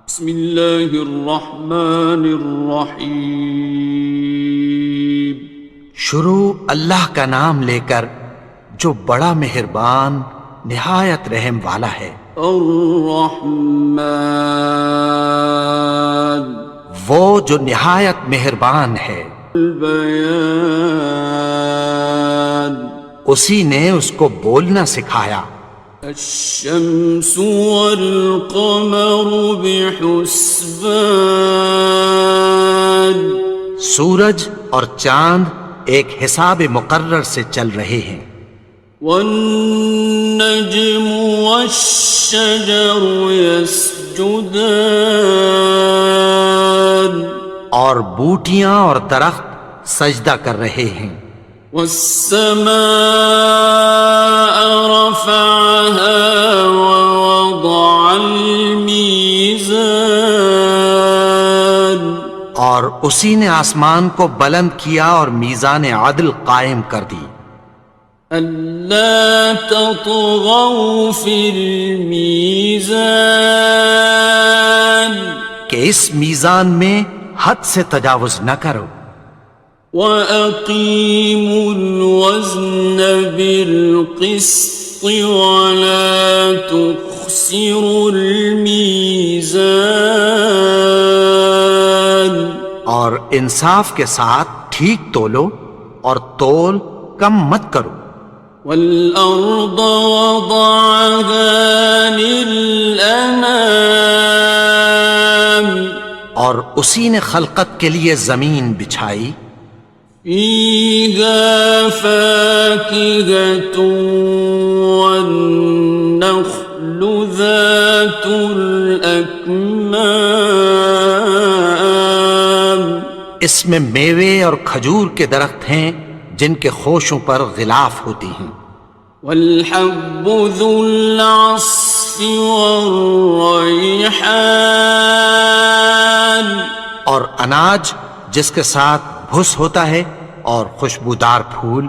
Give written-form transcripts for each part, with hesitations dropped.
بسم اللہ الرحمن الرحیم۔ شروع اللہ کا نام لے کر جو بڑا مہربان نہایت رحم والا ہے۔ الرحمن، وہ جو نہایت مہربان ہے۔ البیان، اسی نے اس کو بولنا سکھایا۔ الشمس والقمر بحسبان، سورج اور چاند ایک حساب مقرر سے چل رہے ہیں۔ والنجم والشجر يسجدان، اور بوٹیاں اور درخت سجدہ کر رہے ہیں۔ والسماء رفعها ووضع الميزان، اور اسی نے آسمان کو بلند کیا اور میزان عدل قائم کر دی۔ ألا تطغوا في الميزان، کہ اس میزان میں حد سے تجاوز نہ کرو۔ وَأَقِيمُوا الْوَزْنَ بِالْقِسْطِ وَلَا تُخْسِرُوا الْمِيزَانَ، اور انصاف کے ساتھ ٹھیک تولو اور تول کم مت کرو۔ وَالْأَرْضَ وَضَعَهَا لِلْأَنَامِ، اور اسی نے خلقت کے لیے زمین بچھائی۔ فِيهَا فَاكِهَةٌ وَالنَّخْلُ ذَاتُ الْأَكْمَامِ، اس میں میوے اور کھجور کے درخت ہیں جن کے خوشوں پر غلاف ہوتی ہیں۔ وَالْحَبُّ ذُو الْعَصْفِ وَالرَّيْحَانِ، اور اناج جس کے ساتھ بھس ہوتا ہے اور خوشبودار پھول۔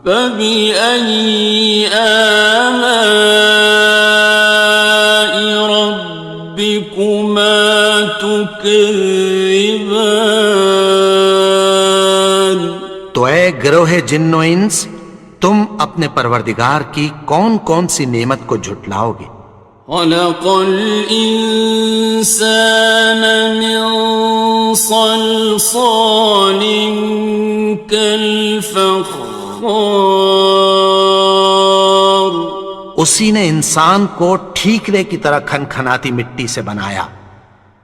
فَبِأَيِّ آلَاءِ رَبِّكُمَا تُكَذِّبَانِ، تو اے گروہ جن و انس، تم اپنے پروردگار کی کون کون سی نعمت کو جھٹلاؤ گے؟ خَلَقَ الْإِنسَانَ مِنْ صَلْصَالٍ كَالْفَخَّارِ، اسی نے انسان کو ٹھیکرے کی طرح کھنکھناتی مٹی سے بنایا۔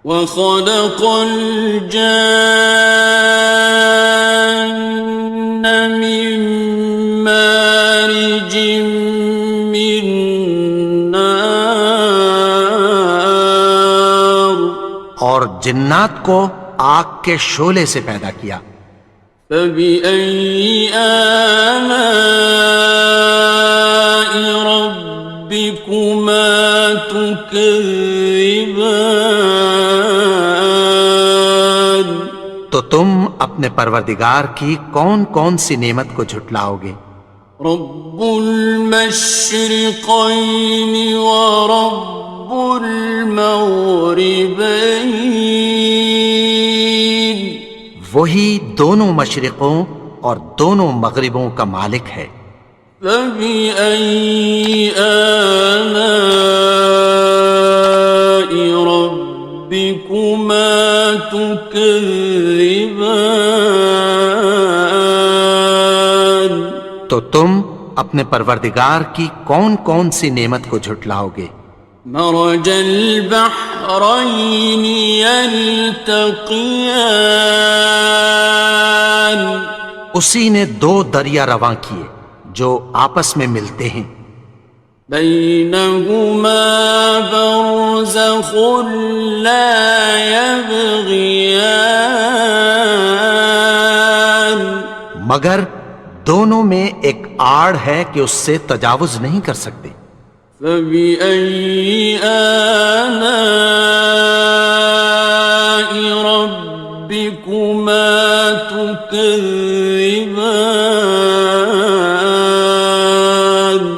وَخَلَقَ الْجَانَّ مِن مَّارِجٍ مِّن نَّارٍ، اور جنات کو آگ کے شعلے سے پیدا کیا۔ فَبِأَيِّ آلَاءِ رَبِّكُمَا تُكَذِّبَانِ، تو تم اپنے پروردگار کی کون کون سی نعمت کو جھٹلاؤ گے؟ رب المشرقين ورب المغربين، وہی دونوں مشرقوں اور دونوں مغربوں کا مالک ہے۔ فبأي آلاء ربكما تكذبان، تو تم اپنے پروردگار کی کون کون سی نعمت کو جھٹلاؤ گے؟ مرج البحرين يلتقيان، اسی نے دو دریا رواں کیے جو آپس میں ملتے ہیں۔ بينهما برزخ لا يبغيان، مگر دونوں میں ایک آڑ ہے کہ اس سے تجاوز نہیں کر سکتے۔ فبأي آلاء ربكما تكذبان،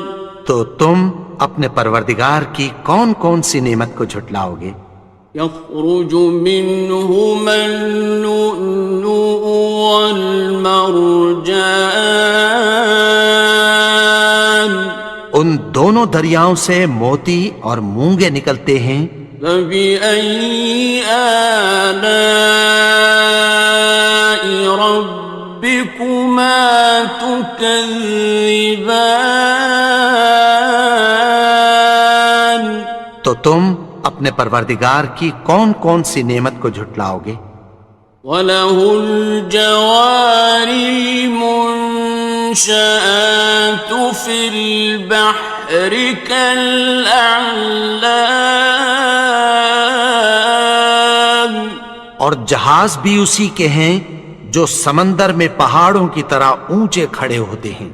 تو تم اپنے پروردگار کی کون کون سی نعمت کو جھٹلاؤ گے؟ يخرج منهما اللؤلؤ والمرجان ان دونوں دریاؤں سے موتی اور مونگے نکلتے ہیں. فبأي آلاء ربكما تكذبان تو تم اپنے پروردگار کی کون کون سی نعمت کو جھٹلاؤ گے؟ وَلَهُ الْجَوَارِ الْمُنشَآتُ فِي الْبَحْرِ كَالْأَعْلَامِ اور جہاز بھی اسی کے ہیں جو سمندر میں پہاڑوں کی طرح اونچے کھڑے ہوتے ہیں.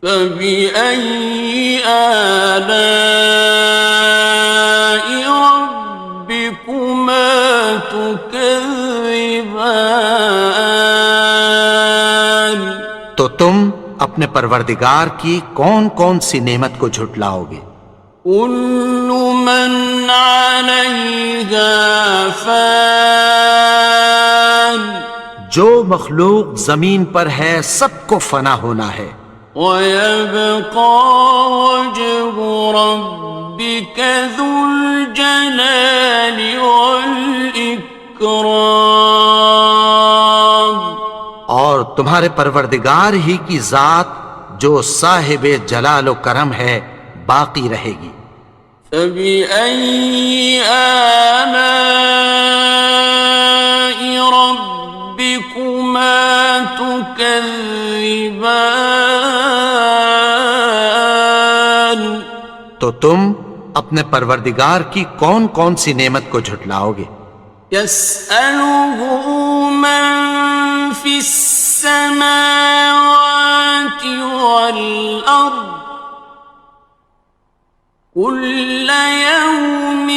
فَبِأَيِّ آلَاءِ رَبِّكُمَا تُكَذِّبَانِ تو تم اپنے پروردگار کی کون کون سی نعمت کو جھٹلاؤ گے؟ كُلُّ مَنْ عَلَيْهَا فَانٍ جو مخلوق زمین پر ہے سب کو فنا ہونا ہے. وَيَبْقَى وَجْهُ رَبِّكَ ذُو الْجَلَالِ وَالْإِكْرَامِ اور تمہارے پروردگار ہی کی ذات جو صاحب جلال و کرم ہے باقی رہے گی. فَبِأَيِّ آلَاءِ رَبِّكُمَا تُكَذِّبَانِ تو تم اپنے پروردگار کی کون کون سی نعمت کو جھٹلاؤ گے؟ يَسْأَلُهُ مَن فِي السَّمَاوَاتِ وَالْأَرْضِ كُلَّ يَوْمٍ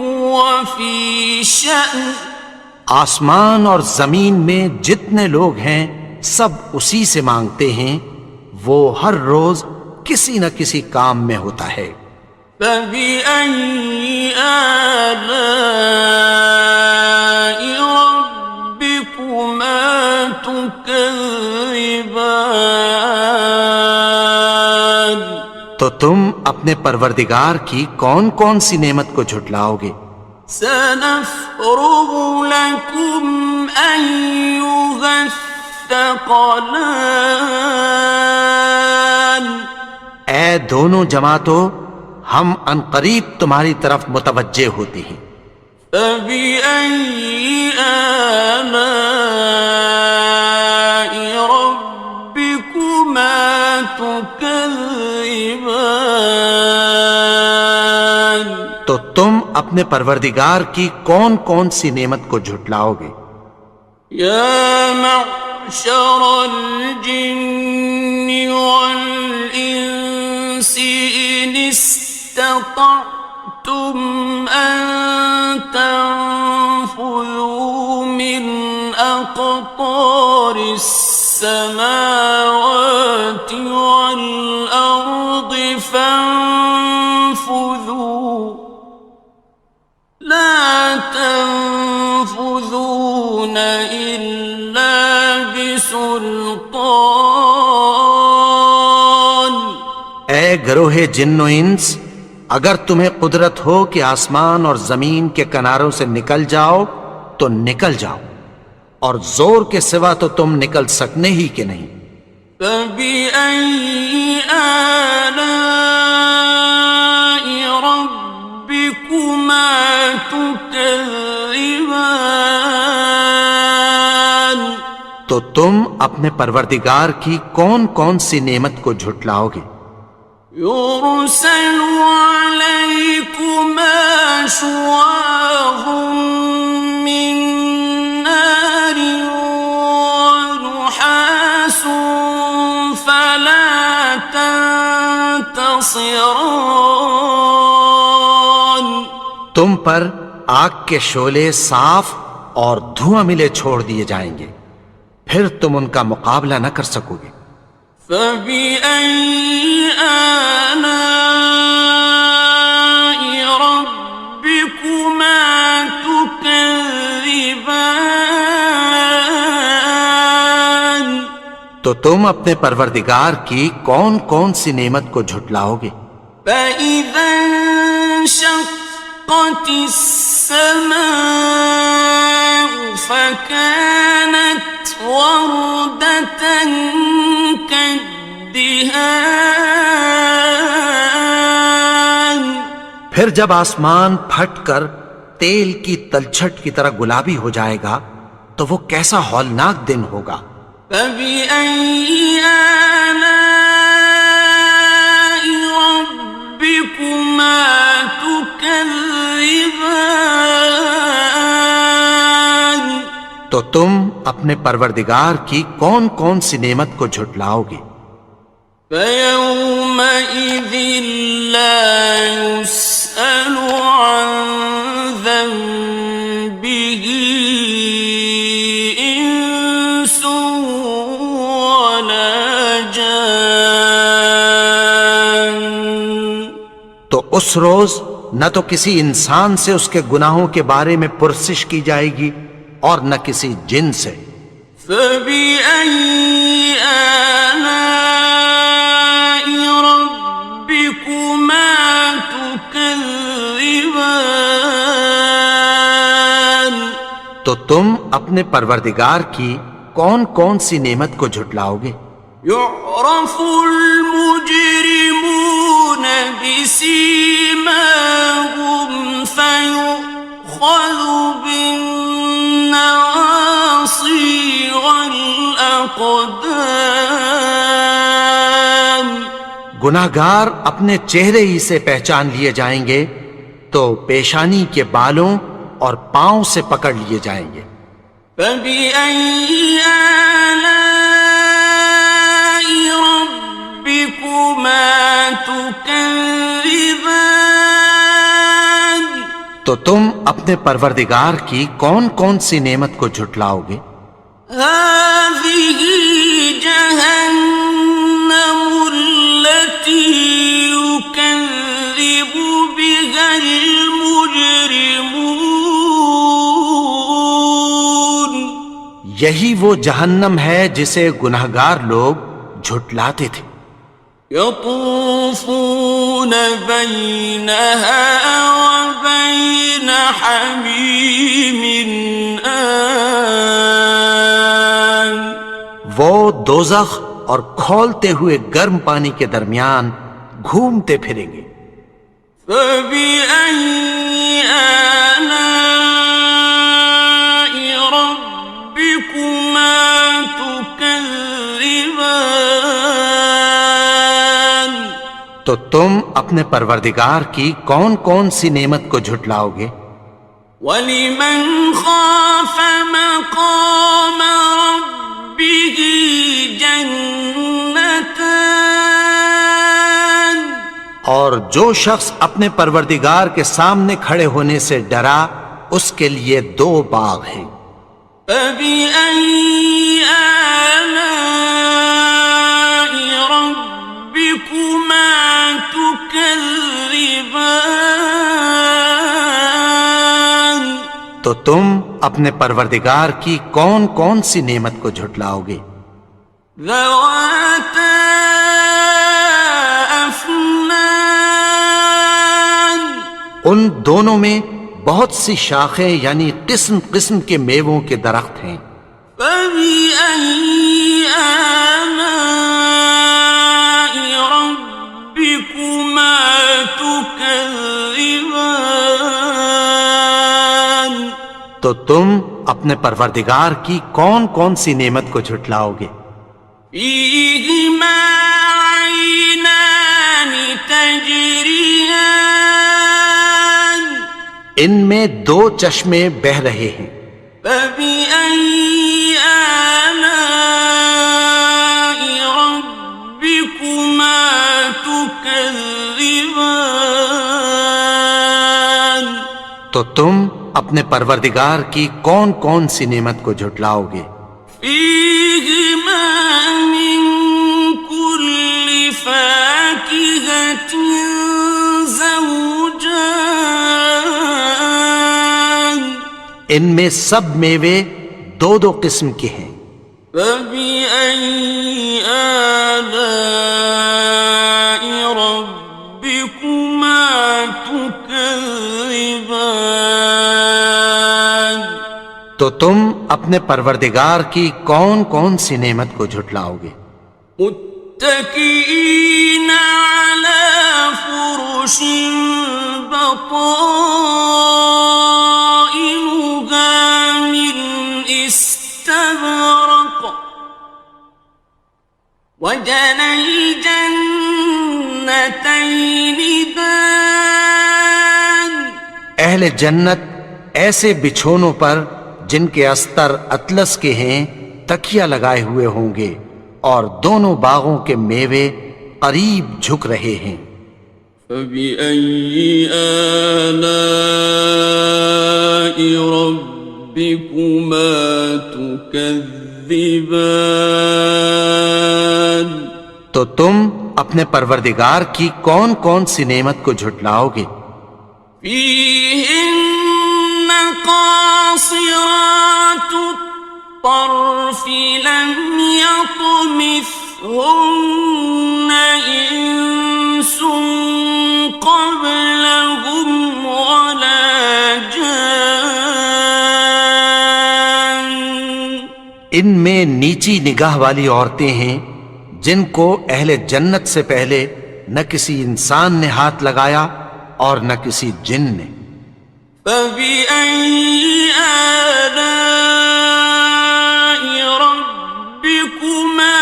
هُوَ فِي شَأْنٍ آسمان اور زمین میں جتنے لوگ ہیں سب اسی سے مانگتے ہیں، وہ ہر روز کسی نہ کسی کام میں ہوتا ہے. فَبِأَيِّ آلَاءِ رَبِّكُمَا تُكَذِّبَانِ تو تم اپنے پروردگار کی کون کون سی نعمت کو جھٹلاؤ گے؟ سَنَفْرُغُ لَكُمْ أَيُّهَ الثَّقَلَانِ اے دونوں جماعتوں، ہم عنقریب تمہاری طرف متوجہ ہوتے ہیں. فَبِأَيِّ آلَاءِ رَبِّكُمَا تُكَذِّبَانِ تو تم اپنے پروردگار کی کون کون سی نعمت کو جھٹلاؤ گے؟ يَا مَعْشَرَ الْجِنِّ وَالْإِنسِ إِنِ اسْتَطَعْتُمْ أَن تَنفُذُوا مِنْ أَقْطَارِ السَّمَاوَاتِ وَالْأَرْضِ فَانفُذُوا لَا تَنفُذُونَ إِلَّا بِسُلْطَانٍ اے گروہ جن و انس، اگر تمہیں قدرت ہو کہ آسمان اور زمین کے کناروں سے نکل جاؤ تو نکل جاؤ، اور زور کے سوا تو تم نکل سکنے ہی کہ نہیں. فَبِأَيِّ آلَاءِ رَبِّكُمَا تُكَذِّبَانِ تو تم اپنے پروردگار کی کون کون سی نعمت کو جھٹلاؤ گے؟ يُرْسَلُ عَلَيْكُمَا شُوَاظٌ مِّن نَّارٍ وَنُحَاسٌ فَلَا تَنتَصِرَانِ تم پر آگ کے شعلے صاف اور دھواں ملے چھوڑ دیے جائیں گے، پھر تم ان کا مقابلہ نہ کر سکو گے. فَبِأَيِّ آلَاءِ رَبِّكُمَا تو تم اپنے پروردگار کی کون کون سی نعمت کو جھٹلاؤ گے؟ فَإِذَا انشَقَّتِ السَّمَاءُ فَكَانَتْ وَرْدَةً كَالدِّهَانِ پھر جب آسمان پھٹ کر تیل کی تلچھٹ کی طرح گلابی ہو جائے گا تو وہ کیسا ہولناک دن ہوگا۔ فَبِأَيِّ آلَاءِ رَبِّكُمَا تُكَذِّبَانِ تو تم اپنے پروردگار کی کون کون سی نعمت کو جھٹلاؤ گے؟ فَيَوْمَئِذٍ لَا يُسْأَلُ عَنْ ذَنبِهِ إِنسٌ وَلَا جَانٌ تو اس روز نہ تو کسی انسان سے اس کے گناہوں کے بارے میں پرسش کی جائے گی اور نہ کسی جن سے۔ فَبِأَيِّ آلَاءِ رَبِّكُمَا تُكَذِّبَانِ تو تم اپنے پروردگار کی کون کون سی نعمت کو جھٹلاؤ گے؟ يُعْرَفُ الْمُجْرِمُونَ بِسِيمَاهُمْ فَيُؤْخَذُ بِالنَّوَاصِي وَالْأَقْدَامِ گناہگار اپنے چہرے ہی سے پہچان لیے جائیں گے تو پیشانی کے بالوں اور پاؤں سے پکڑ لیے جائیں گے۔ فَبِأَيِّ آلَاءِ رَبِّكُمَا تُكَذِّبَانِ تو تم اپنے پروردگار کی کون کون سی نعمت کو جھٹلاؤ گے؟ هَٰذِهِ جَهَنَّمُ الَّتِي يُكَذِّبُ بِهَا الْمُجْرِمُونَ یہی وہ جہنم ہے جسے گناہگار لوگ جھٹلاتے تھے۔ يَطُوفُونَ بَيْنَهَا وَبَيْنَ حَمِيمٍ آنٍ وہ دوزخ اور کھولتے ہوئے گرم پانی کے درمیان گھومتے پھریں گے۔ فَبِأَيِّ آلَاءِ رَبِّكُمَا تُكَذِّبَانِ تو تم اپنے پروردگار کی کون کون سی نعمت کو جھٹلاؤ گے؟ وَلِمَنْ خَافَ مَقَامَ رَبِّهِ جَنَّتَانِ اور جو شخص اپنے پروردگار کے سامنے کھڑے ہونے سے ڈرا اس کے لیے دو باغ ہیں۔ فَبِأَيِّ آلَاءِ رَبِّكُمَا تُكَذِّبَانِ تو تم اپنے پروردگار کی کون کون سی نعمت کو جھٹلاؤ گے؟ ذَوَاتَا أَفْنَانٍ ان دونوں میں بہت سی شاخیں یعنی قسم قسم کے میووں کے درخت ہیں۔ فَبِأَيِّ آلَاءِ رَبِّكُمَا تُكَذِّبَانِ تو تم اپنے پروردگار کی کون کون سی نعمت کو جھٹلاؤ گے؟ فِيهِمَا عَيْنَانِ تَجْرِيَانِ ان میں دو چشمے بہہ رہے ہیں۔ فَبِأَيِّ آلَاءِ رَبِّكُمَا تُكَذِّبَانِ تو تم اپنے پروردگار کی کون کون سی نعمت کو جھٹلاؤ گے؟ فِيهِمَا مِن كُلِّ فَاكِهَةٍ زَوْجَانِ ان میں سب میوے دو دو قسم کے ہیں۔ فبأي آلاء ربكما تكذبان؟ تو تم اپنے پروردگار کی کون کون سی نعمت کو جھٹلاؤ گے؟ متكئين على فرش بطائنها من استبرق وجنى الجنتين دان۔ اہل جنت ایسے بچھونوں پر جن کے استر اطلس کے ہیں تکیہ لگائے ہوئے ہوں گے، اور دونوں باغوں کے میوے قریب جھک رہے ہیں۔ فبأي آلاء ربكما تكذبان؟ تو تم اپنے پروردگار کی کون کون سی نعمت کو جھٹلاؤ گے؟ فيهن قاصرات الطرف لم يطمثهن إنس قبلهم ولا جان۔ ان میں نیچی نگاہ والی عورتیں ہیں جن کو اہل جنت سے پہلے نہ کسی انسان نے ہاتھ لگایا اور نہ کسی جن نے۔ فبأي آلاء ربكما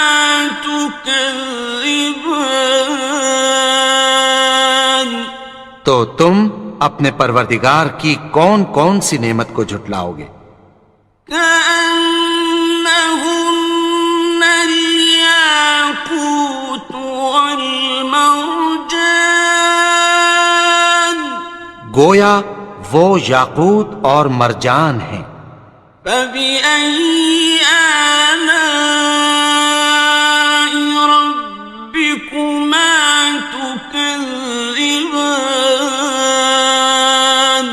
تكذبان؟ تو تم اپنے پروردگار کی کون کون سی نعمت کو جھٹلاؤ گے؟ كأنهن الياقوت والمرجان، گویا وہ یاقوت اور مرجان ہیں۔ فبأي آلاء ربكما تكذبان؟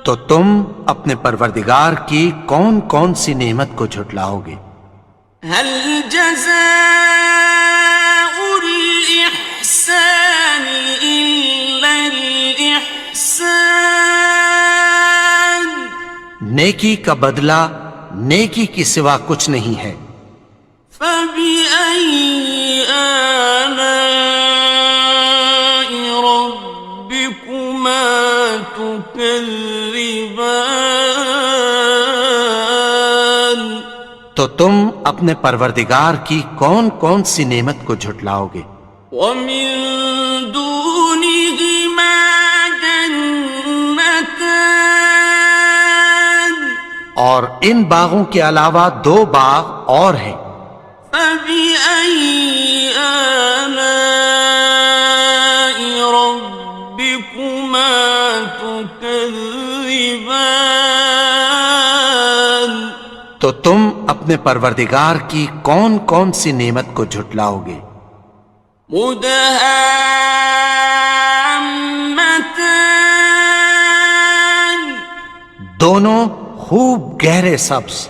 تو تم اپنے پروردگار کی کون کون سی نعمت کو جھٹلاؤ گے؟ هل جزاء الإحسان إلا الإحسان؟ نیکی کا بدلہ نیکی کی سوا کچھ نہیں ہے۔ فبأي آلاء ربكما تكذبان؟ تو تم اپنے پروردگار کی کون کون سی نعمت کو جھٹلاؤ گے؟ ومن دونهما جنتان، اور ان باغوں کے علاوہ دو باغ اور ہیں۔ فبأي آلاء ربكما تكذبان؟ تو تم اپنے پروردگار کی کون کون سی نعمت کو جھٹلاؤ گے؟ مدهامتان، دونوں خوب گہرے سبز۔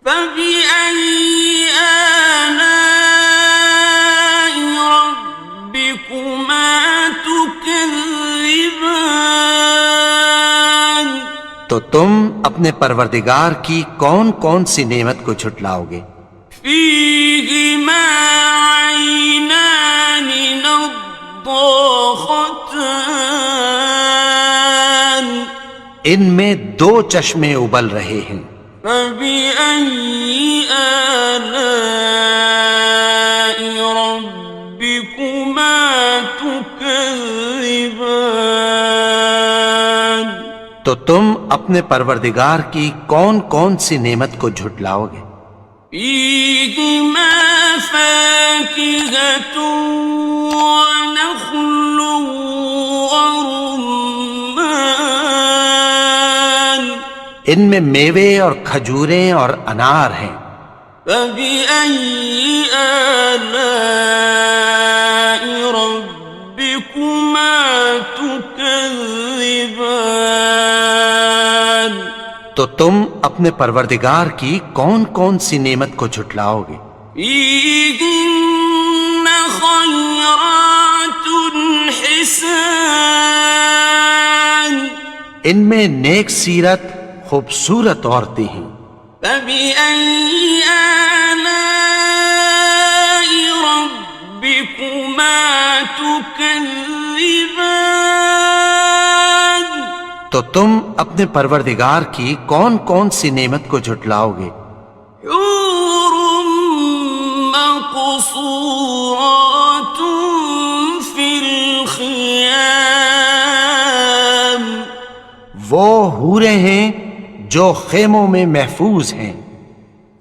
فبأي آلاء ربكما تكذبان؟ تو تم اپنے پروردگار کی کون کون سی نعمت کو جھٹلاؤ گے؟ فيهما عينان نضاختان، ان میں دو چشمے ابل رہے ہیں۔ فبأي آلاء ربكما تكذبان؟ تو تم اپنے پروردگار کی کون کون سی نعمت کو جھٹلاؤ گے؟ فيهما فاكهة ونخل ورمان، ان میں میوے اور کھجوریں اور انار ہیں۔ فبأي آلاء ربكما تكذبان؟ تو تم اپنے پروردگار کی کون کون سی نعمت کو جھٹلاؤ گے؟ فیہن خیرات حسان، ان میں نیک سیرت خوبصورت عورتیں ہیں۔ فبأي آلاء ربكما تكذبان، تو تم اپنے پروردگار کی کون کون سی نعمت کو جھٹلاؤ گے؟ حور مقصورات في الخيام، وہ حوریں ہیں جو خیموں میں محفوظ ہیں۔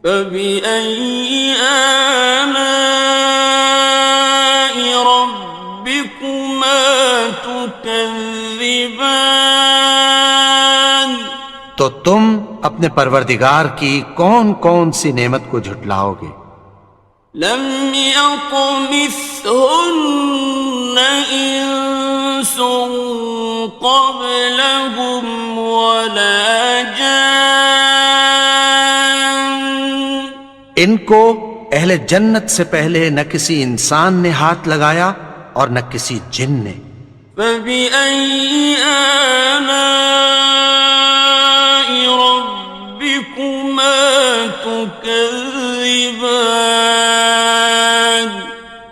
فبأي آلاء ربكما تكذبان، تو تم اپنے پروردگار کی کون کون سی نعمت کو جھٹلاؤ گے؟ لم يطمثهن إنس قبلهم ولا جان، ان کو اہل جنت سے پہلے نہ کسی انسان نے ہاتھ لگایا اور نہ کسی جن نے۔ فبأي آلاء ربكما تكذبان،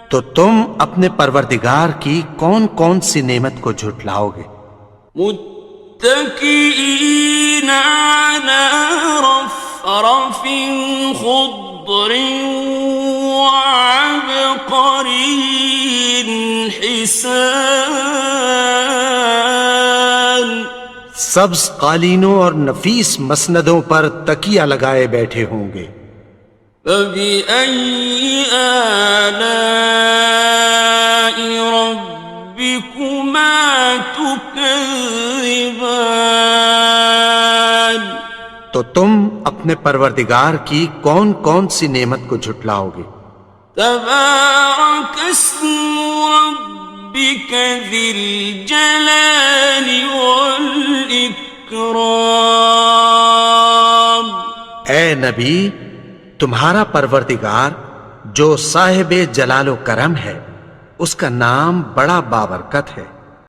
تو تم اپنے پروردگار کی کون کون سی نعمت کو جھٹلاؤ گے؟ متكئين على رفرف خضر وعبقري حسان، سبز قالینوں اور نفیس مسندوں پر تکیہ لگائے بیٹھے ہوں گے۔ فبأي آلاء ربكما تكذبان، تو تم اپنے پروردگار کی کون کون سی نعمت کو جھٹلاؤ گے؟ تبارك اسم ربك ذي الجلال والإكرام، اے نبی، تمہارا پروردگار جو صاحب جلال و کرم ہے، اس کا نام بڑا بابرکت ہے۔